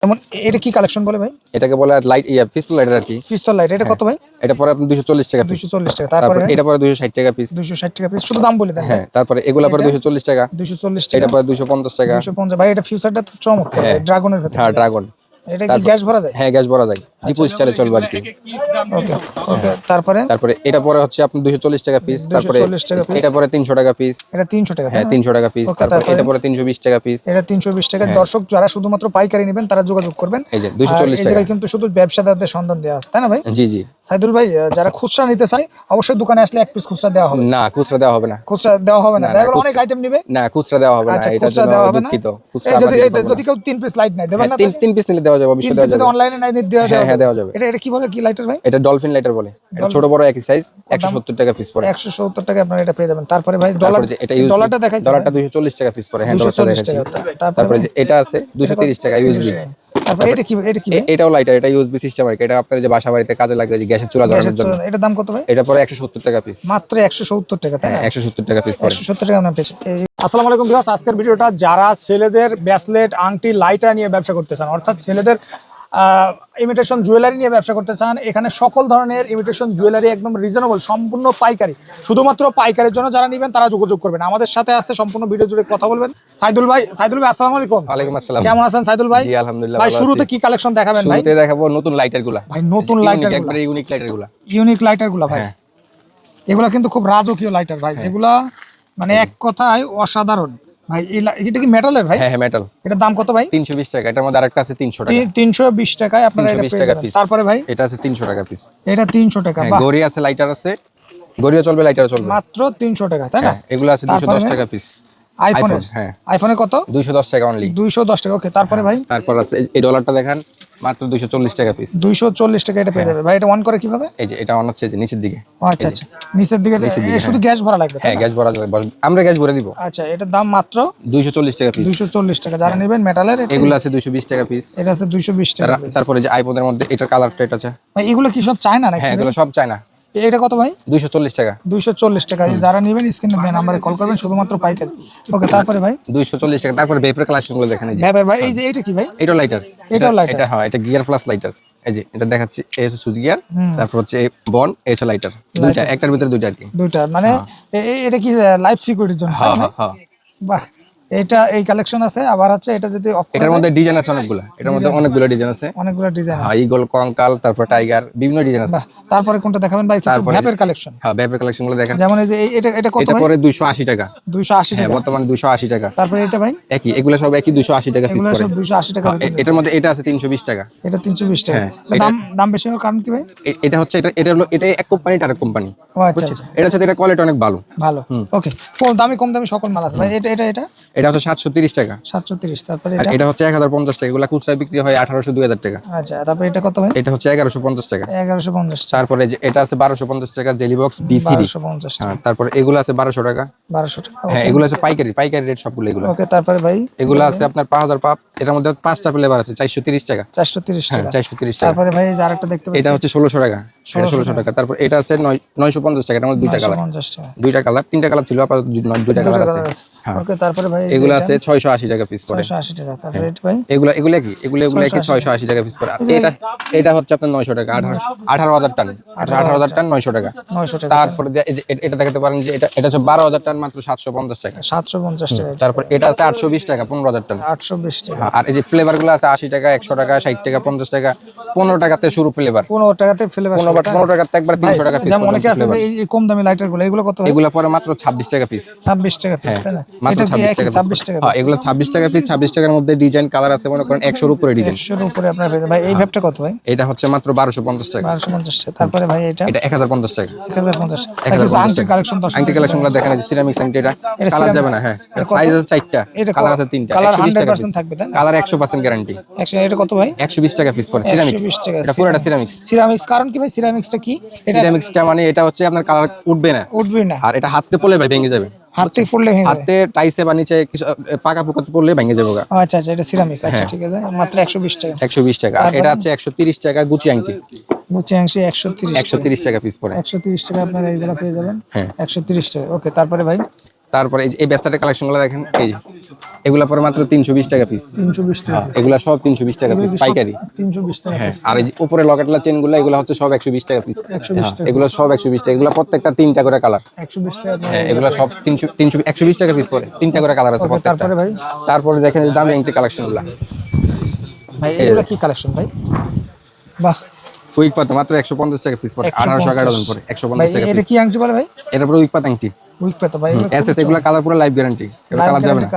যেমন এটা কি কালেকশন বলে ভাই? এটাকে বলে লাইট পিস্তল লাইটার আর কি। পিস্তল লাইট এটা কত ভাই? এটা পরে আপনি 240 টাকা পিস। 240 টাকা। তারপরে এটা পরে 260 টাকা পিস। 260 টাকা পিস। শুধু দাম বলে দেন। হ্যাঁ, তারপরে এগুলা পরে 240 টাকা। 240 টাকা। এটা পরে 250 টাকা। 250 ভাই। এটা ফিউচারটা তো চমৎকার ড্রাগনের ভেতর। হ্যাঁ, ড্রাগন। এটা কি গ্যাস ভরা যায়? হ্যাঁ, গ্যাস ভরা যায়। জিপো স্টাইলে চলবে আর কি। ওকে ওকে। তারপরে এটা পরে হচ্ছে আপনি 240 টাকা পিস। তারপরে 240 টাকা পিস। এটা পরে 300 টাকা পিস। এটা 300 টাকা। হ্যাঁ, 300 টাকা পিস। তারপরে এটা পরে 320 টাকা পিস। এটা 320 টাকা। দর্শক যারা শুধুমাত্র পাইকারি নেবেন তারা যোগাযোগ করবেন। এই যে 240 টাকা। এই জায়গায় কিন্তু শুধু ব্যবসাদারদের সন্ধান দেওয়া আছে, তাই না ভাই? জি জি। সাইদুল ভাই, যারা খুচরা নিতে চায় অবশ্যই দোকানে আসলে এক পিস খুচরা দেওয়া হবে। না, খুচরা দেওয়া হবে না। খুচরা দেওয়া হবে না। দেখা গেল অনেক আইটেম নিবে। না, খুচরা দেওয়া হবে না। আচ্ছা, এটা খুচরা দেওয়া হবে না। যদি কেউ 3 পিস লাইট নাই দেবেন না? 3 পিস নিলে দেওয়া যাবে, অবশ্যই দেওয়া যাবে। অনলাইনে নাই দেওয়া হ্যাঁ, দেওয়া যাবে। এটা কি বলে, কি লাইটার ভাই? এটা ডলফিন লাইটার বলে। এটা ছোট বড় একই সাইজ, 170 টাকা পিস পড়ে। 170 টাকা আপনারা এটা পেয়ে যাবেন। তারপরে ভাই ডলারটা দেখাইছেন। ডলারটা 240 টাকা পিস পড়ে। হ্যাঁ, ডলারটা দেখাইছি। তারপরে যে এটা আছে 230 টাকা ইউএসবি। তারপরে এটা কি এটাও লাইটার, এটা ইউএসবি সিস্টেম আর কি। এটা আপনার যে বাসা বাড়িতে কাজে লাগে, যে গ্যাসের চুলা জ্বালানোর জন্য। এটার দাম কত ভাই? এটা পরে 170 টাকা পিস। মাত্র 170 টাকা, তাই না? 170 টাকা পিস পড়ে। 170 টাকা আমরা পেয়েছি। আসসালামু আলাইকুম ভিউয়ার্স, আজকের ভিডিওটা যারা ছেলেদের ব্রেসলেট, আংটি, লাইটার নিয়ে ব্যবসা করতে চান, অর্থাৎ ছেলেদের ইমিটেশন জুয়েলারি নিয়ে ব্যবসা করতে চান, এখানে সকল ধরনের ইমিটেশন জুয়েলারি একদম রিজনেবল, সম্পূর্ণ পাইকারি। শুধুমাত্র পাইকারির জন্য যারা নেবেন তারা যোগাযোগ করবেন। আমাদের সাথে আছে সম্পূর্ণ ভিডিও জুড়ে কথা বলবেন সাইদুল ভাই। সাইদুল ভাই আসসালামু আলাইকুম। ওয়ালাইকুম আসসালাম। কেমন আছেন সাইদুল ভাই? জি আলহামদুলিল্লাহ। ভাই শুরুতে কি কালেকশন দেখাবেন ভাই? শুরুতে দেখাবো নতুন লাইটারগুলো। ভাই নতুন লাইটারগুলো, একবারে ইউনিক লাইটারগুলো। ইউনিক লাইটারগুলো ভাই। এগুলা কিন্তু খুব রাজকীয় লাইটার ভাই, যেগুলা মানে এক কথায় অসাধারণ ভাই। এটা কি মেটালের ভাই? হ্যাঁ হ্যাঁ, মেটাল। এটার দাম কত ভাই? 320 টাকা। এটার মধ্যে আরেকটা আছে 300 টাকা। 320 টাকায় আপনারা এটা পেয়ে যাবেন। তারপরে ভাই এটা আছে 300 টাকা পিস। এটা 300 টাকা। বাহ। গড়ি আছে, লাইটার আছে। গড়িও চলবে, লাইটারও চলবে। মাত্র 300 টাকা, তাই না? এগুলো আছে 210 টাকা পিস। আইফোনের? হ্যাঁ। আইফোনের কত? 210 টাকা অনলি। 210 টাকা। ওকে, তারপরে ভাই তারপর আছে এই ডলারটা দেখেন, মাত্র 240 টাকা পিস। 240 টাকা এটা পেয়ে যাবে ভাই। এটা অন করে কিভাবে? এই যে এটা অন হচ্ছে, যে নিচের দিকে। আচ্ছা আচ্ছা, নিচের দিকে। শুধু গ্যাস ভরা লাগবে? হ্যাঁ, গ্যাস ভরা যাবে, আমরা গ্যাস ভরে দিব। আচ্ছা, এটার দাম মাত্র 240 টাকা পিস। 240 টাকা। যারা নেবেন মেটালের, এগুলো আছে 220 টাকা পিস। এটা আছে 220 টাকা। তারপরে যে আইফোনের মধ্যে এটার কালারটা এটা আছে ভাই, এগুলো কি সব চায়না নাকি? হ্যাঁ, এগুলো সব চায়না। এটা কত ভাই? 240 টাকা। 240 টাকা। যারা নেবেন স্ক্রিনে দেন নাম্বারে কল করবেন, শুধুমাত্র পাইকারি। ওকে, তারপরে ভাই 240 টাকা। তারপরে ভেপের কালেকশনগুলো দেখেন। এই যে ভেপের ভাই, এই যে এটা কি ভাই? এটা লাইটার। এটাও লাইটার? এটা হ্যাঁ, এটা গিয়ার প্লাস লাইটার। এই যে এটা দেখাচ্ছি, এই হচ্ছে সুইচ গিয়ার, তারপর হচ্ছে বন, এই হচ্ছে লাইটার। দুইটা, একটার ভিতরে দুইটা আর কি। দুইটা মানে এটা কি লাইফ সিকিউরিটির জন্য? হ্যাঁ হ্যাঁ হ্যাঁ। বাহ, এটা এই কালেকশন আছে। আবার হচ্ছে এটা যদি অফ করে, এটার মধ্যে ডিজাইন আছে অনেকগুলো। এটার মধ্যে অনেকগুলো ডিজাইন আছে। অনেকগুলো ডিজাইন আছে। হ্যাঁ, ঈগল, কঙ্কাল, তারপর টাইগার, বিভিন্ন ডিজাইন আছে। বাহ, তারপরে কোনটা দেখাবেন ভাই? কিছু ভ্যাপের কালেকশন? হ্যাঁ, ভেপের কালেকশনগুলো দেখেন। যেমন এই যে এটা কত এটা ভাই? পরে 280 টাকা। 280 হ্যাঁ, টাকা। বর্তমানে 280 টাকা। তারপরে এটা ভাই? একই, এগুলো সব একই 280 টাকা পিস এগুলো পড়ে। সব 280 টাকা। এটার মধ্যে এটা আছে 320 টাকা। এটা 320 টাকা। দাম বেশি হওয়ার কারণ কি ভাই? এটা হচ্ছে, এটা হলো, এটা এক কোম্পানি আর এক কোম্পানি। ও আচ্ছা আচ্ছা। এটা হচ্ছে, এটা কোয়ালিটি অনেক ভালো। ভালো। ওকে, কম দামি সকল মাল আছে ভাই। এটা হচ্ছে 730 টাকা। 730। তারপরে এটা হচ্ছে 1050 টাকা। এগুলা খুচরা বিক্রি হয় 1800 2000 টাকা। আচ্ছা, তারপরে এটা কত ভাই? এটা হচ্ছে 1150 টাকা। 1150 টাকা। তারপরে যে এটা আছে 1250 টাকা, জেলি বক্স B3। 1250 টাকা। হ্যাঁ, তারপরে এগুলো আছে 1200 টাকা। 1200 টাকা। হ্যাঁ, এগুলো আছে পাইকারি রেট সবগুলো এগুলো। ওকে, তারপরে ভাই এগুলো আছে আপনার 5000 পাপ। এটার মধ্যে 5টা ফ্লেভার আছে, 430 টাকা। 430 টাকা। 430 টাকা। তারপরে ভাই এই যে আরেকটা দেখতে পাচ্ছি, এটা হচ্ছে 1600 টাকা। 1600 টাকা। তারপর এটা আছে 950 টাকা। এটার মধ্যে দুইটা কালার। 950 টাকা। দুইটা কালার, তিনটা কালার ছিল, আপাতত দুইটা কালার আছে। হ্যাঁ। ওকে, তারপরে ভাই এগুলো আছে 680 টাকা পিস পড়ে। 680 টাকা। তারপরে এটা ভাই এগুলো কি 680 টাকা পিস পড়ে। এটা হচ্ছে আপনার 900 টাকা। 18000 টান। 18000 টান 900 টাকা। 900 টাকা। তারপরে এটা দেখাতে পারেন যে এটা হচ্ছে 12000 টান, মাত্র 750 টাকা। 750 টাকা। তারপর এটা আছে 820 টাকা, 15000 টান। 820 টাকা। আর এই যে ফ্লেভার গুলো আছে 80 টাকা, 100 টাকা, 60 টাকা, 50 টাকা, 15 টাকাতে শুরু ফ্লেভার। 15 টাকাতে ফ্লেভার। 15 টাকাতে একবার 300 টাকা পিস। যেমন অনেকে আছে যে এই কম দামি লাইটার গুলো, এগুলো কত ভাই? এগুলো পরে মাত্র 26 টাকা পিস। 26 টাকা পিস, তাই না? মাত্র 26 টাকা। 26 টাকা। হ্যাঁ, এগুলো 26 টাকা পিস। 26 টাকার মধ্যে ডিজাইন কালার আছে মনে করেন 100 এর উপরে ডিজাইন। 100 এর উপরে আপনার ভাই। এই ভ্যাপটা কত ভাই? এটা হচ্ছে মাত্র 1250 টাকা। 1250 টাকা। তারপরে ভাই এটা 1050 টাকা। 1050 টাকা। 1050 আংটি কালেকশন দর্শক, আংটি কালেকশনগুলো দেখেন, এই সিরামিক্স আংটি। এটা কালার যাবে না। হ্যাঁ, সাইজ আছে 4টা, কালার আছে 3টা। কালার 120 টাকা 100% থাকবে, তাই না? Colour 100% guarantee. এটা কত ভাই? 120 টাকা পিস পড়ে। সিরামিক্স। 120 টাকা। এটা পুরোটা সিরামিক্স। সিরামিক্স কারণ কি ভাই? সিরামিক্সটা কি? সিরামিক্সটা মানে এটা হচ্ছে আপনার কালার উঠবে না। উঠবে না। আর এটা হাতে পড়লে ভাই ভেঙে যাবে। হাতে পড়লে ভেঙে যাবে। হাতে টাইসে বা নিচে কিছু পাকা পোকাতে পড়লে ভেঙে যাবে। আচ্ছা আচ্ছা, এটা সিরামিক। আচ্ছা ঠিক আছে, মাত্র 120 টাকা। 120 টাকা। আর এটা আছে 130 টাকা গুচি আংটি। বুঝছি, 130 130 টাকা পিস পড়ে। 130 টাকা আপনারা এইগুলো পেয়ে যাবেন। হ্যাঁ। 130 টাকা। ওকে, তারপরে ভাই তারপরে এই ব্যাসলেটের কালেকশনগুলো দেখেন, এই যে এগুলা পরে মাত্র 320 টাকা পিস। 320 টাকা এগুলা সব 320 টাকা পিস পাইকারি। 320 টাকা। হ্যাঁ, আর এই যে উপরে লকেটলা চেনগুলো এগুলো হচ্ছে সব 120 টাকা পিস। 120 টাকা। এগুলো সব 120 টাকা। এগুলো প্রত্যেকটা 3টা করে কালার। 120 টাকা। হ্যাঁ, এগুলো সব 120 টাকা পিস পরে, 3টা করে কালার আছে প্রত্যেকটা। তারপরে ভাই, তারপরে দেখেন এই দামি আংটি কালেকশনগুলো। ভাই এগুলো কি কালেকশন ভাই? বাহ, উইক পাতা মাত্র 150 টাকা পিস পরে, 1800 টাকা ডজন পরে, 150 টাকা এটা পিস। কি আংটি বলে ভাই? এর পরে উইক পাতা আংটি, উইক পেতো ভাই। এসএস এগুলো কালার পুরো লাইফ গ্যারান্টি, এগুলো কালার যাবে না।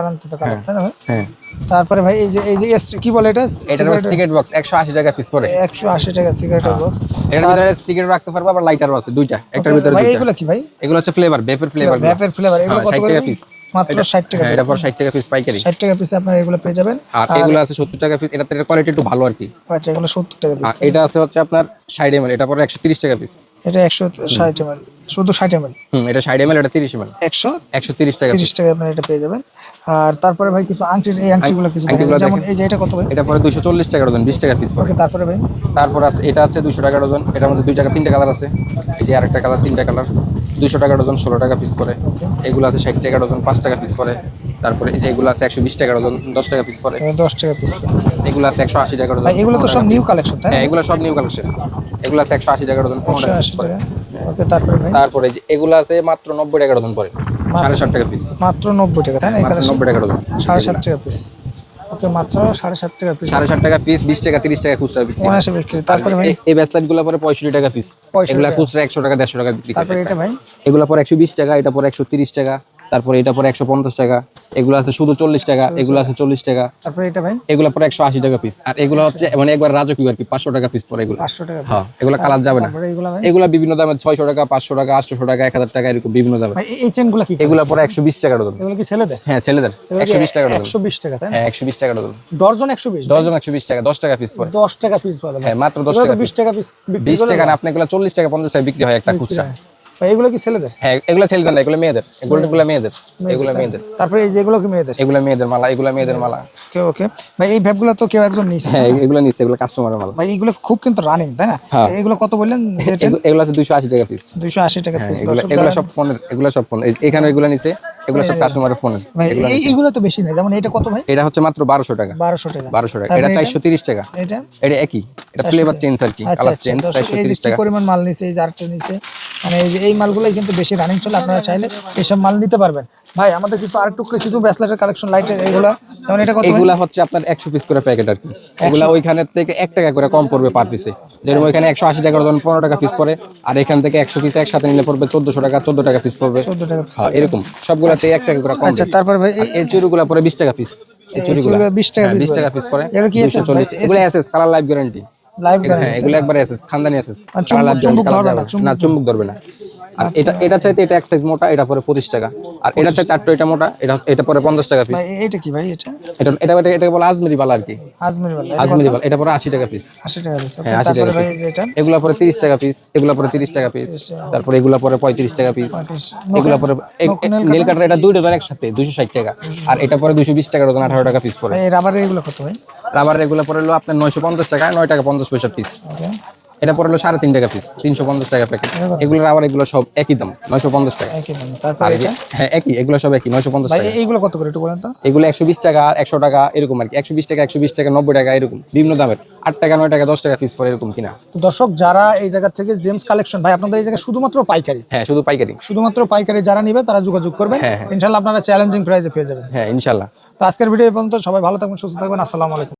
তাই না ভাই? হ্যাঁ। তারপরে ভাই এই যে কি বলে এটা? এটার সিগারেট বক্স 180 টাকা পিস পরে। 180 টাকা সিগারেটের বক্স। এর ভিতরে সিগারেট রাখতে পারবে, আবার লাইটারও আছে দুইটা, একটার ভিতরে ভাই দুইটা। এগুলো কি ভাই? এগুলো হচ্ছে ফ্লেভার, ভেপের ফ্লেভার। ভ্যাপের ফ্লেভার। এগুলো কত 60 করে টাকা পিস মাত্র? 60 টাকা। হ্যাঁ, এটা পর 60 টাকা পিস পাইকারি। 60 টাকা পিসে আপনারা এগুলো পেয়ে যাবেন। আর এগুলো আছে 70 টাকা পিস। এটাতে কোয়ালিটি একটু ভালো আর কি। আচ্ছা, এগুলো 70 টাকা পিস। আর এটা আছে হচ্ছে আপনার 60 ml, এটা পরে 130 টাকা পিস। এটা 160 ml, শুধু 60 ml। এটা 60 ml, এটা 30 ml, 130 130 টাকা পিস। টাকা আপনারা এটা পেয়ে যাবেন। আর তারপরে ভাই কিছু আংটির, এই আংটিগুলো কিছু দেখেন, আংটিগুলো যেমন দেখেন। এই যে এটা কত ভাই? এটা পরে 240 টাকা ডজন, 20 টাকা পিস পরে। ওকে, তারপরে ভাই তারপর আছে এটা আছে 200 টাকা ডজন। এটার মধ্যে 3টা কালার আছে। এই যে আরেকটা কালার, 3টা কালার, 200 টাকা ডজন, 16 টাকা পিস পরে। এগুলো আছে 60 টাকা ডজন, 5 টাকা পিস পরে। তারপরে এই যে এগুলো আছে 120 টাকা ডজন, 10 টাকা পিস পরে। 10 টাকা পিস। এগুলো আছে 180 টাকা ডজন। ভাই এগুলো তো সব নিউ কালেকশন, তাই না? হ্যাঁ, এগুলো সব নিউ কালেকশন। এগুলো আছে 180 টাকা ডজন, 15 টাকা পিস 180 পরে। টাকা। ওকে, তারপরে ভাই তারপরে যে এগুলো আছে মাত্র 90 টাকা ডজন পরে, 7.5 টাকা পিস। মাত্র 90 টাকা, তাই না? এই মাত্র কালেকশন 90 টাকা ডজন, 7.5 টাকা পিস। ওকে, মাত্র 7.5 টাকা পিস। 7.5 টাকা পিস, 20 টাকা 30 টাকা খুচরা বিক্রি। পয়সা বিক্রি। তারপরে ভাই এই ব্যাসলেট গুলো পরে 65 টাকা পিস। 65 এগুলা টাকা। খুচরা 100 টাকা 150 টাকা বিক্রি। তারপরে এটা ভাই এগুলা পরে 120 টাকা, এটা পরে 130 টাকা, তারপরে এটা পরে 150 টাকা। এগুলো আছে শুধু 40 টাকা, এগুলো আছে 40 টাকা। তারপরে এটা ভাই এগুলো পরে 180 টাকা পিস। আর এগুলো হচ্ছে মানে একবার রাজকীয় আর কি, 500 টাকা পিস পরে এগুলো। 500 টাকা। হ্যাঁ, এগুলো কালার যাবে না। তারপরে এগুলো ভাই এগুলা বিভিন্ন দামের, 600 টাকা, 500 টাকা, 800 টাকা, 1000 টাকা, এরকম বিভিন্ন দামের। ভাই এই চেনগুলো কি? এগুলো পরে 120 টাকা ডজন। এগুলো কি ছেলেদের? হ্যাঁ, ছেলেদের 120 টাকা ডজন। 120 টাকা, তাই না? হ্যাঁ, 120 টাকা ডজন। ডজন 120। ডজন 120 টাকা, 10 টাকা পিস পরে। 10 টাকা পিস বলে ভাই। হ্যাঁ, মাত্র 10 এগুলো তো টাকা 20 টাকা পিস বিক্রি 20 করে টাকা না? না, আপনি এগুলো 40 টাকা 50 টাকা বিক্রি হয় একটা খুচরা। ভাই এগুলো কি ছেলেদের? হ্যাঁ, এগুলো ছেলেদের না, এগুলো মেয়েদের। গোল্ডেন গুলো মেয়েদের, এগুলো মেয়েদের। তারপরে এই যে এগুলো কি মেয়েদের? এগুলো মেয়েদের মালা, এগুলো মেয়েদের মালা। ওকে ওকে ভাই, এই ভ্যাপগুলো তো কেউ একজন নিছে। হ্যাঁ, এগুলো নিচ্ছে, এগুলো কাস্টমারের মাল। ভাই এগুলো খুব কিন্তু রানিং, তাই না? হ্যাঁ। এগুলো কত বললেন? এগুলো আছে 280 টাকা পিস। 280 টাকা পিস। এগুলো সব ফোনের, এগুলো সব ফোন। এখানে এগুলো নিছে, এগুলো সব কাস্টমারের ফোনের। ভাই এইগুলো তো বেশি না, যেমন এটা কত ভাই? এটা হচ্ছে মাত্র 1200 টাকা। 1200 টাকা। 1200 টাকা। এটা 430 টাকা। এটা এটা একই, এটা ফ্লেভার চেঞ্জ আর কি, আচ্ছা কালার আচ্ছা, চেঞ্জ। দর্শক, এই যে 430 কি টাকা। পরিমাণ মাল নিছে, এই যে আরেকটা নিছে, মানে এই যে এই মালগুলোই কিন্তু বেশি রানিং চলে। আপনারা চাইলে এইসব মাল নিতে পারবেন। ভাই আমাদের কিছু আরেকটু কিছু ব্যাসলেটের কালেকশন, লাইটের, এগুলো যেমন এটা কত ভাই? এগুলা হচ্ছে আপনার 100 পিস করে প্যাকেট আর কি। এগুলা ওইখানে থেকে 1 টাকা করে কম পড়বে পার পিসে। যেরকম ওইখানে 180 টাকা ডজন, 15 টাকা পিস পড়ে। আর এখান থেকে 100 পিস একসাথে নিলে পড়বে 1400 টাকা, 14 টাকা পিস পড়বে। 14 টাকা পিস। হ্যাঁ, এরকম সবগুলাতে 1 টাকা করে কম। আচ্ছা, তারপর ভাই এই চুড়িগুলা পরে 20 টাকা পিস। এই চুড়িগুলা 20 টাকা পিস। 20 টাকা পিস পরে। এগুলো কি আছে? 240। এগুলো SS colour life guarantee. Live হ্যাঁ, গ্যারান্টি। এগুলো একবার এসএস, খানদানি এসএস। চুম্বক ধরবে না? না, চুম্বক ধরবে না। আর এটা চাইতে এটা এক সাইজ মোটা, এটা পরে 25 টাকা। আর এটা চাইতে আটটো এটা মোটা, এটা পরে 50 টাকা পিস। ভাই এটা কি ভাই? এটা এটা বলে আজমেরি বালা আর কি। আজমেরি বালা। আজমেরি বালা, এটা পরে 80 টাকা পিস। 80 টাকা পিস। হ্যাঁ, 80 তারপরে টাকা ভাই পিস। এটা এগুলা পরে 30 টাকা পিস, এগুলা পরে 30 টাকা পিস। তারপরে এগুলা পরে 35 টাকা পিস। এগুলা পরে নেল কাটার, এটা দুই ডজন একসাথে 260 টাকা। আর এটা পরে 220 টাকা ডজন, 18 টাকা পিস পরে। ভাই রাবারের এগুলো কত ভাই? রাবার এগুলা পরে হলো আপনার 950 টাকা, 9 টাকা 50 পয়সা পিস। ওকে। এটা পরে হলো 3.5 টাকা পিস, 350 টাকা প্যাকেট। এগুলো রাবার, এগুলো সব একই দাম, 950 টাকা। একই দাম। তারপর আর এটা হ্যাঁ, একই, এগুলো সব একই, 950 ভাই টাকা। এইগুলো কত করে একটু বলেন তো? এগুলো 120 টাকা, 100 টাকা, এরকম আর কি। 120 টাকা, 120 টাকা, 90 টাকা, এরকম বিভিন্ন দামের। 8 টাকা, 9 টাকা, 10 টাকা পিস পরে, এরকম কিনা। তো দর্শক, যারা এই জায়গা থেকে জেমস কালেকশন, ভাই আপনাদের এই জায়গায় শুধুমাত্র পাইকারি, হ্যাঁ, শুধু পাইকারি। শুধুমাত্র পাইকারি যারা নিবে তারা যোগাযোগ করবেন। হ্যাঁ, হ্যাঁ। ইনশাআল্লাহ আপনারা চ্যালেঞ্জিং প্রাইসে পেয়ে যাবেন। হ্যাঁ, ইনশাল্লাহ। তো আজকের ভিডিও এই পর্যন্ত। সবাই ভালো থাকবেন, সুস্থ থাকবেন। আসসালামু আলাইকুম।